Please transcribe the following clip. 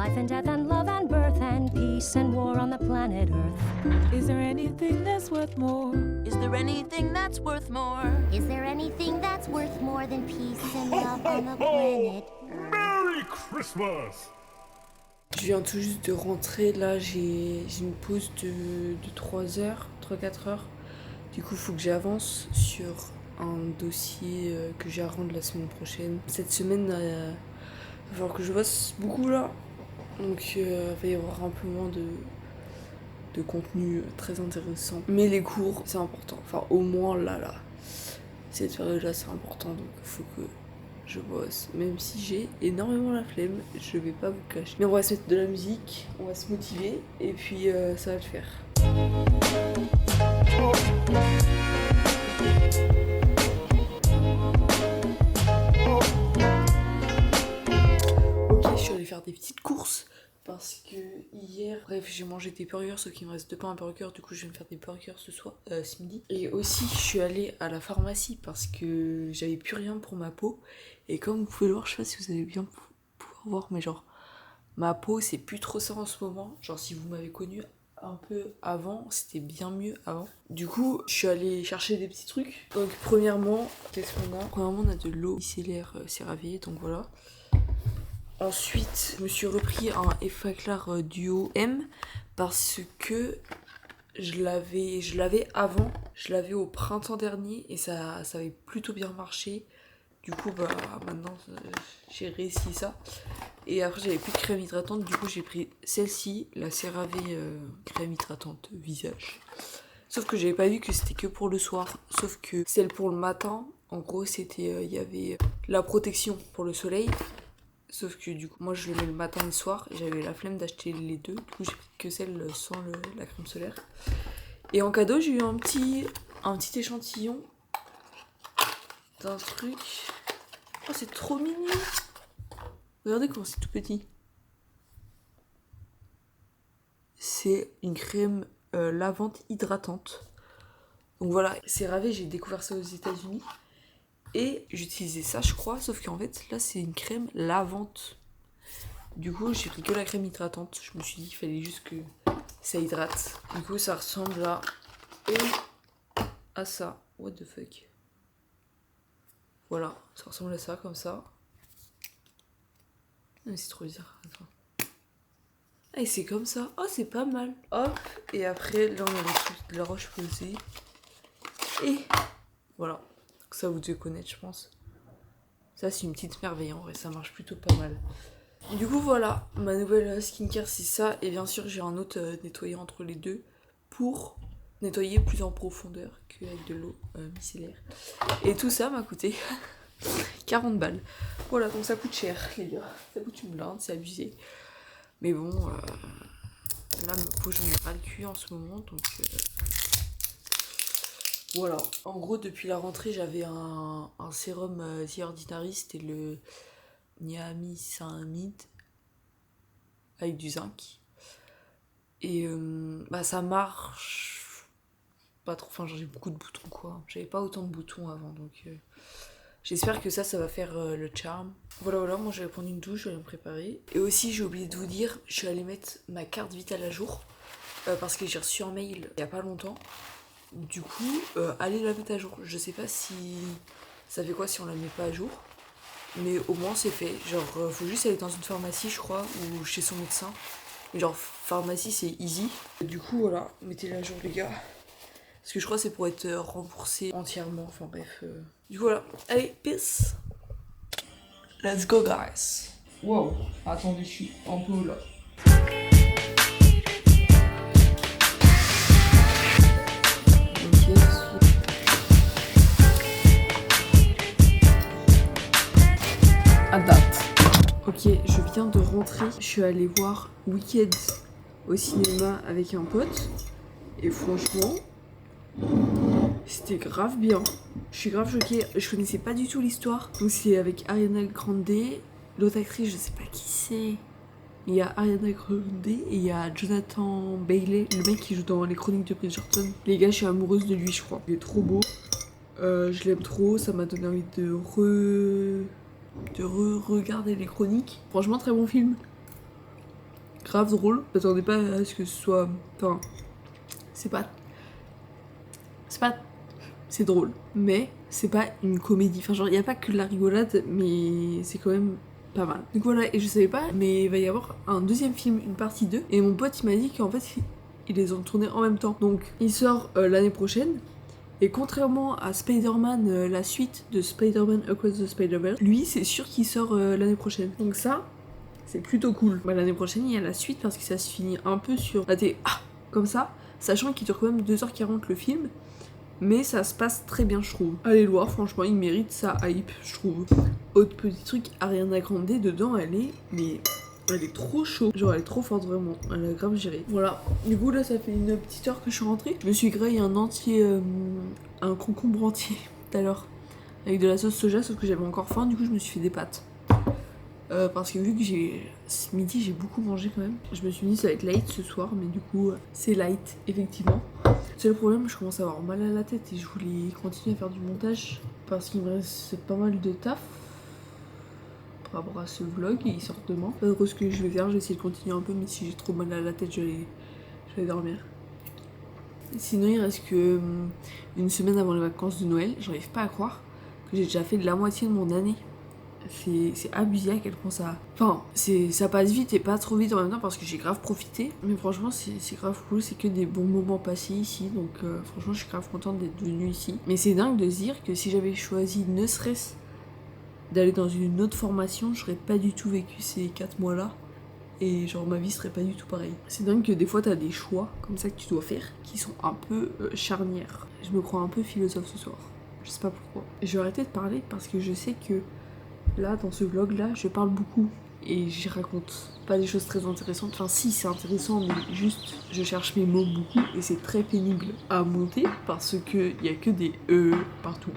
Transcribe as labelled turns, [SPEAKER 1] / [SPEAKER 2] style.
[SPEAKER 1] life and death and love and birth and peace and war on the planet Earth.
[SPEAKER 2] Is there anything that's worth more?
[SPEAKER 3] Is there anything that's worth more?
[SPEAKER 4] Is there anything that's worth more than peace and love on the planet Earth?
[SPEAKER 5] Merry Christmas!
[SPEAKER 6] Je viens tout juste de rentrer, là j'ai une pause de 3 heures, 3-4 heures. Du coup, il faut que j'avance sur un dossier que j'ai à rendre la semaine prochaine. Cette semaine, il va falloir que je bosse beaucoup là. Donc il va y avoir un peu moins de contenu très intéressant. Mais les cours, c'est important. Enfin, au moins là, cette période-là, c'est important. Donc il faut que je bosse. Même si j'ai énormément la flemme, je vais pas vous cacher. Mais on va se mettre de la musique, on va se motiver. Et puis ça va le faire. Ok, je suis allée faire des petites courses parce que hier, bref, j'ai mangé des burgers, sauf qu'il me reste 2 pains à burger, du coup je vais me faire des burgers ce midi. Et aussi, je suis allée à la pharmacie parce que j'avais plus rien pour ma peau. Et comme vous pouvez le voir, je sais pas si vous allez bien pouvoir voir, mais genre, ma peau c'est plus trop ça en ce moment. Genre, si vous m'avez connue un peu avant, c'était bien mieux avant. Du coup, je suis allée chercher des petits trucs. Donc premièrement, qu'est-ce qu'on a? Premièrement, on a de l'eau micellaire CeraVe, donc voilà. Ensuite, je me suis repris un Effaclar Duo M parce que je l'avais avant, je l'avais au printemps dernier et ça avait plutôt bien marché. Du coup, bah maintenant j'ai réussi ça. Et après, j'avais plus de crème hydratante, du coup j'ai pris celle-ci, la CeraVe crème hydratante visage. Sauf que j'avais pas vu que c'était que pour le soir, sauf que celle pour le matin, en gros c'était, il y avait la protection pour le soleil. Sauf que du coup, moi je le mets le matin et le soir, et j'avais la flemme d'acheter les deux, du coup j'ai pris que celle sans la crème solaire. Et en cadeau, j'ai eu un petit échantillon d'un truc. Oh, c'est trop mignon! Regardez comment c'est tout petit. C'est une crème lavante hydratante. Donc voilà, CeraVe, j'ai découvert ça aux États-Unis. Et j'utilisais ça, je crois, sauf qu'en fait, là, c'est une crème lavante. Du coup, j'ai pris que la crème hydratante. Je me suis dit qu'il fallait juste que ça hydrate. Du coup, ça ressemble à ça. What the fuck? Voilà, ça ressemble à ça, comme ça. Mais c'est trop bizarre. Attends. Ah, et c'est comme ça. Oh, c'est pas mal. Hop. Et après, là, on a le truc de la Roche-Posay. Et voilà. Ça, vous devez connaître, je pense. Ça, c'est une petite merveille. En vrai, ça marche plutôt pas mal. Du coup, voilà. Ma nouvelle skincare, c'est ça. Et bien sûr, j'ai un autre nettoyant entre les deux pour nettoyer plus en profondeur qu'avec de l'eau micellaire. Et tout ça m'a coûté 40 balles. Voilà, donc ça coûte cher, les gars. Ça coûte une blinde, c'est abusé. Mais bon, là, ma peau, j'en ai pas le cul en ce moment, donc voilà. En gros, depuis la rentrée, j'avais un sérum The Ordinary, c'était le niacinamide avec du zinc. Et bah ça marche pas trop, enfin j'ai beaucoup de boutons quoi. J'avais pas autant de boutons avant, donc j'espère que ça va faire le charme. Voilà, moi j'avais prendre une douche, je vais me préparer. Et aussi j'ai oublié de vous dire, je suis allée mettre ma carte vitale à jour parce que j'ai reçu un mail il y a pas longtemps. Du coup, allez la mettre à jour. Je sais pas si ça fait quoi si on la met pas à jour, mais au moins c'est fait. Genre faut juste aller dans une pharmacie je crois ou chez son médecin. Mais genre pharmacie c'est easy. Du coup voilà, mettez-la à jour les gars. Parce que je crois que c'est pour être remboursé entièrement. Enfin bref. Du coup voilà. Allez, peace. Let's go guys. Wow, attendez, je suis un peu là. À date. Ok, je viens de rentrer. Je suis allée voir Wicked au cinéma avec un pote. Et franchement, c'était grave bien. Je suis grave choquée. Je connaissais pas du tout l'histoire. Donc c'est avec Ariana Grande. L'autre actrice, je sais pas qui c'est. Il y a Ariana Grande et il y a Jonathan Bailey, le mec qui joue dans les chroniques de Bridgerton. Les gars, je suis amoureuse de lui, je crois. Il est trop beau. Je l'aime trop. Ça m'a donné envie de regarder les chroniques. Franchement, très bon film. grave drôle. M'attendais pas à ce que ce soit... Enfin, c'est pas... C'est drôle, mais c'est pas une comédie. Enfin, genre, il y a pas que de la rigolade, mais c'est quand même pas mal. Donc voilà, et je savais pas, mais il va y avoir un deuxième film, une partie 2. Et mon pote, il m'a dit qu'en fait, ils les ont tournés en même temps. Donc, il sort l'année prochaine. Et contrairement à Spider-Man, la suite de Spider-Man Across the Spider-Verse, lui, c'est sûr qu'il sort l'année prochaine. Donc ça, c'est plutôt cool. Bah, l'année prochaine, il y a la suite parce que ça se finit un peu sur la télé, comme ça, sachant qu'il dure quand même 2h40 le film. Mais ça se passe très bien, je trouve. Allez le voir, franchement, il mérite sa hype, je trouve. Autre petit truc, Ariana Grande, dedans, elle est trop chaude. Genre, elle est trop forte, vraiment. Elle a grave géré. Voilà. Du coup, là, ça fait une petite heure que je suis rentrée. Je me suis grillé un concombre entier tout à l'heure. Avec de la sauce soja, sauf que j'avais encore faim. Du coup, je me suis fait des pâtes. Parce que vu que ce midi, j'ai beaucoup mangé quand même. Je me suis dit, ça va être light ce soir. Mais du coup, c'est light, effectivement. C'est le problème, je commence à avoir mal à la tête et je voulais continuer à faire du montage parce qu'il me reste pas mal de taf par rapport à ce vlog et il sort demain. Pas trop ce que je vais faire, je vais essayer de continuer un peu, mais si j'ai trop mal à la tête, je vais dormir. Sinon, il reste que une semaine avant les vacances de Noël. J'arrive pas à croire que j'ai déjà fait de la moitié de mon année. C'est abusé à quel point ça... Enfin, ça passe vite et pas trop vite en même temps parce que j'ai grave profité. Mais franchement, c'est grave cool, c'est que des bons moments passés ici. Donc franchement, je suis grave contente d'être venue ici. Mais c'est dingue de se dire que si j'avais choisi ne serait-ce d'aller dans une autre formation, j'aurais pas du tout vécu ces 4 mois-là. Et genre, ma vie serait pas du tout pareille. C'est dingue que des fois, t'as des choix comme ça que tu dois faire qui sont un peu charnières. Je me crois un peu philosophe ce soir. Je sais pas pourquoi. Je vais arrêter de parler parce que je sais que là, dans ce vlog-là, je parle beaucoup et j'y raconte pas des choses très intéressantes. Enfin, si, c'est intéressant, mais juste, je cherche mes mots beaucoup et c'est très pénible à monter parce qu'il y a que des partout.